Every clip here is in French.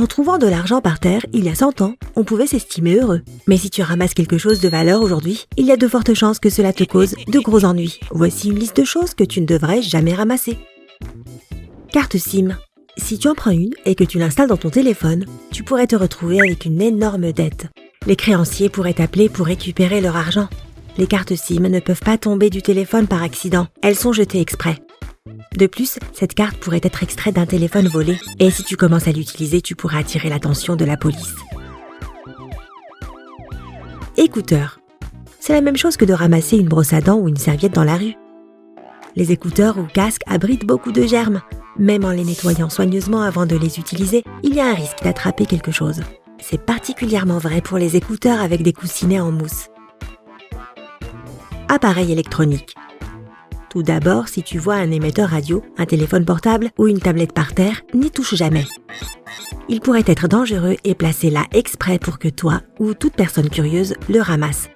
En trouvant de l'argent par terre, il y a 100 ans, on pouvait s'estimer heureux. Mais si tu ramasses quelque chose de valeur aujourd'hui, il y a de fortes chances que cela te cause de gros ennuis. Voici une liste de choses que tu ne devrais jamais ramasser. Carte SIM. Si tu en prends une et que tu l'installes dans ton téléphone, tu pourrais te retrouver avec une énorme dette. Les créanciers pourraient t'appeler pour récupérer leur argent. Les cartes SIM ne peuvent pas tomber du téléphone par accident, elles sont jetées exprès. De plus, cette carte pourrait être extraite d'un téléphone volé, et si tu commences à l'utiliser, tu pourras attirer l'attention de la police. Écouteurs. C'est la même chose que de ramasser une brosse à dents ou une serviette dans la rue. Les écouteurs ou casques abritent beaucoup de germes. Même en les nettoyant soigneusement avant de les utiliser, il y a un risque d'attraper quelque chose. C'est particulièrement vrai pour les écouteurs avec des coussinets en mousse. Appareil électronique. Tout d'abord, si tu vois un émetteur radio, un téléphone portable ou une tablette par terre, n'y touche jamais. Il pourrait être dangereux et placé là exprès pour que toi ou toute personne curieuse le ramasse.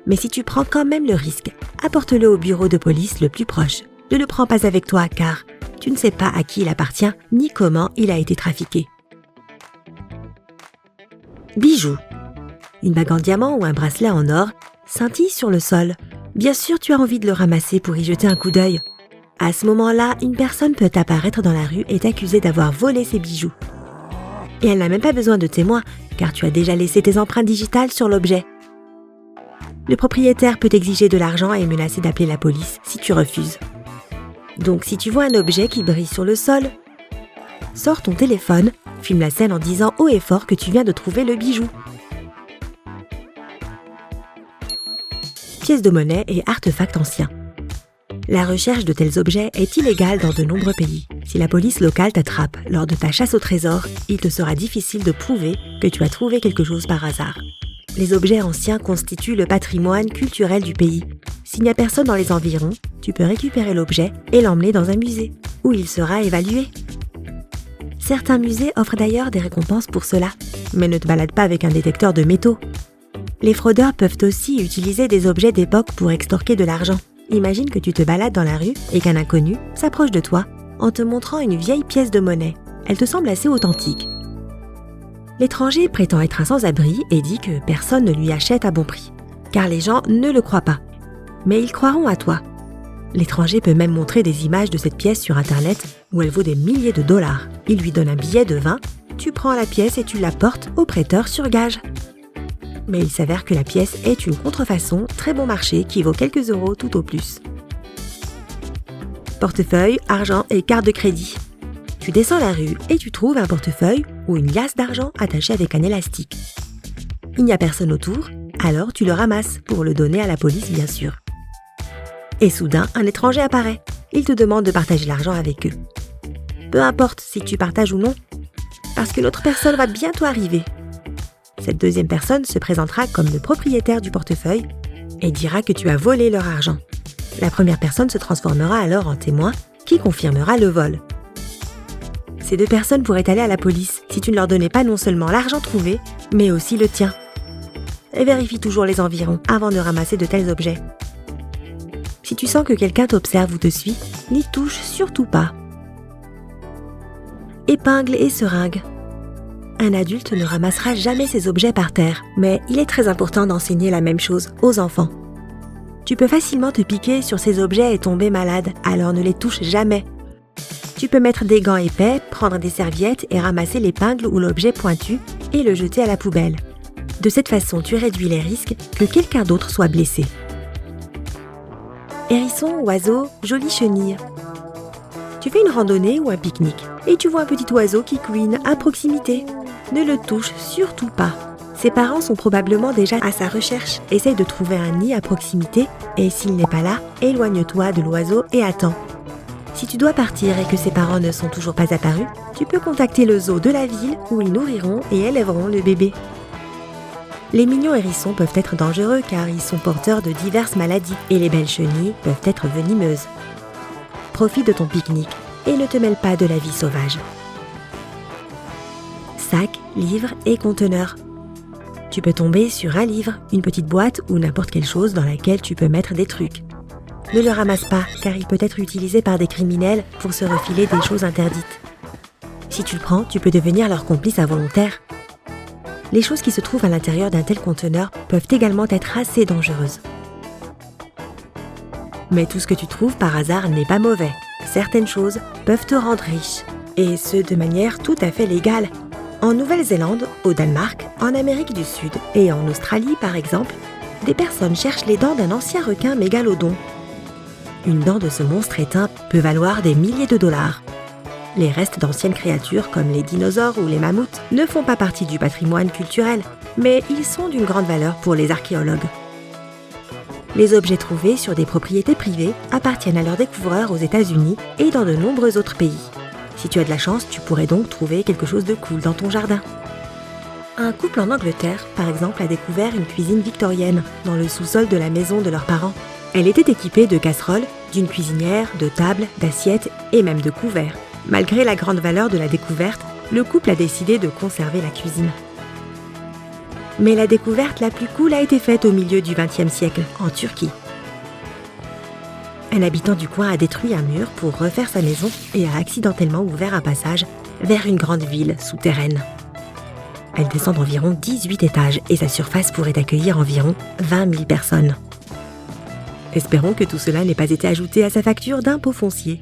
Mais si tu prends quand même le risque, apporte-le au bureau de police le plus proche. Ne le prends pas avec toi car tu ne sais pas à qui il appartient ni comment il a été trafiqué. Bijoux. Une bague en diamant ou un bracelet en or scintille sur le sol. Bien sûr, tu as envie de le ramasser pour y jeter un coup d'œil. À ce moment-là, une personne peut apparaître dans la rue et t'accuser d'avoir volé ses bijoux. Et elle n'a même pas besoin de témoins, car tu as déjà laissé tes empreintes digitales sur l'objet. Le propriétaire peut t'exiger de l'argent et menacer d'appeler la police si tu refuses. Donc si tu vois un objet qui brille sur le sol, sors ton téléphone, filme la scène en disant haut et fort que tu viens de trouver le bijou. Pièces de monnaie et artefacts anciens. La recherche de tels objets est illégale dans de nombreux pays. Si la police locale t'attrape lors de ta chasse au trésor, il te sera difficile de prouver que tu as trouvé quelque chose par hasard. Les objets anciens constituent le patrimoine culturel du pays. S'il n'y a personne dans les environs, tu peux récupérer l'objet et l'emmener dans un musée, où il sera évalué. Certains musées offrent d'ailleurs des récompenses pour cela, mais ne te balade pas avec un détecteur de métaux. Les fraudeurs peuvent aussi utiliser des objets d'époque pour extorquer de l'argent. Imagine que tu te balades dans la rue et qu'un inconnu s'approche de toi en te montrant une vieille pièce de monnaie. Elle te semble assez authentique. L'étranger prétend être un sans-abri et dit que personne ne lui achète à bon prix, car les gens ne le croient pas. Mais ils croiront à toi. L'étranger peut même montrer des images de cette pièce sur Internet où elle vaut des milliers de dollars. Il lui donne un billet de 20, tu prends la pièce et tu la portes au prêteur sur gage. Mais il s'avère que la pièce est une contrefaçon très bon marché qui vaut quelques euros tout au plus. Portefeuille, argent et carte de crédit. Tu descends la rue et tu trouves un portefeuille ou une liasse d'argent attachée avec un élastique. Il n'y a personne autour, alors tu le ramasses pour le donner à la police bien sûr. Et soudain, un étranger apparaît. Il te demande de partager l'argent avec eux. Peu importe si tu partages ou non, parce que l'autre personne va bientôt arriver. Cette deuxième personne se présentera comme le propriétaire du portefeuille et dira que tu as volé leur argent. La première personne se transformera alors en témoin qui confirmera le vol. Ces deux personnes pourraient aller à la police si tu ne leur donnais pas non seulement l'argent trouvé, mais aussi le tien. Et vérifie toujours les environs avant de ramasser de tels objets. Si tu sens que quelqu'un t'observe ou te suit, n'y touche surtout pas. Épingles et seringues. Un adulte ne ramassera jamais ces objets par terre, mais il est très important d'enseigner la même chose aux enfants. Tu peux facilement te piquer sur ces objets et tomber malade, alors ne les touche jamais. Tu peux mettre des gants épais, prendre des serviettes et ramasser l'épingle ou l'objet pointu et le jeter à la poubelle. De cette façon, tu réduis les risques que quelqu'un d'autre soit blessé. Hérisson, oiseau, jolie chenille. Tu fais une randonnée ou un pique-nique et tu vois un petit oiseau qui couine à proximité. Ne le touche surtout pas. Ses parents sont probablement déjà à sa recherche. Essaye de trouver un nid à proximité et s'il n'est pas là, éloigne-toi de l'oiseau et attends. Si tu dois partir et que ses parents ne sont toujours pas apparus, tu peux contacter le zoo de la ville où ils nourriront et élèveront le bébé. Les mignons hérissons peuvent être dangereux car ils sont porteurs de diverses maladies et les belles chenilles peuvent être venimeuses. Profite de ton pique-nique et ne te mêle pas de la vie sauvage. Sacs, livres et conteneurs. Tu peux tomber sur un livre, une petite boîte ou n'importe quelle chose dans laquelle tu peux mettre des trucs. Ne le ramasse pas car il peut être utilisé par des criminels pour se refiler des choses interdites. Si tu le prends, tu peux devenir leur complice involontaire. Les choses qui se trouvent à l'intérieur d'un tel conteneur peuvent également être assez dangereuses. Mais tout ce que tu trouves par hasard n'est pas mauvais. Certaines choses peuvent te rendre riche, et ce de manière tout à fait légale. En Nouvelle-Zélande, au Danemark, en Amérique du Sud et en Australie par exemple, des personnes cherchent les dents d'un ancien requin mégalodon. Une dent de ce monstre éteint peut valoir des milliers de dollars. Les restes d'anciennes créatures comme les dinosaures ou les mammouths ne font pas partie du patrimoine culturel, mais ils sont d'une grande valeur pour les archéologues. Les objets trouvés sur des propriétés privées appartiennent à leurs découvreurs aux États-Unis et dans de nombreux autres pays. Si tu as de la chance, tu pourrais donc trouver quelque chose de cool dans ton jardin. Un couple en Angleterre, par exemple, a découvert une cuisine victorienne dans le sous-sol de la maison de leurs parents. Elle était équipée de casseroles, d'une cuisinière, de tables, d'assiettes et même de couverts. Malgré la grande valeur de la découverte, le couple a décidé de conserver la cuisine. Mais la découverte la plus cool a été faite au milieu du XXe siècle, en Turquie. Un habitant du coin a détruit un mur pour refaire sa maison et a accidentellement ouvert un passage vers une grande ville souterraine. Elle descend d'environ 18 étages et sa surface pourrait accueillir environ 20 000 personnes. Espérons que tout cela n'ait pas été ajouté à sa facture d'impôt foncier.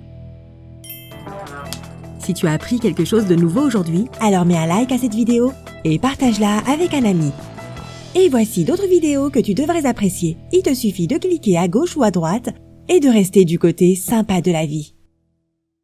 Si tu as appris quelque chose de nouveau aujourd'hui, alors mets un like à cette vidéo et partage-la avec un ami. Et voici d'autres vidéos que tu devrais apprécier. Il te suffit de cliquer à gauche ou à droite et de rester du côté sympa de la vie.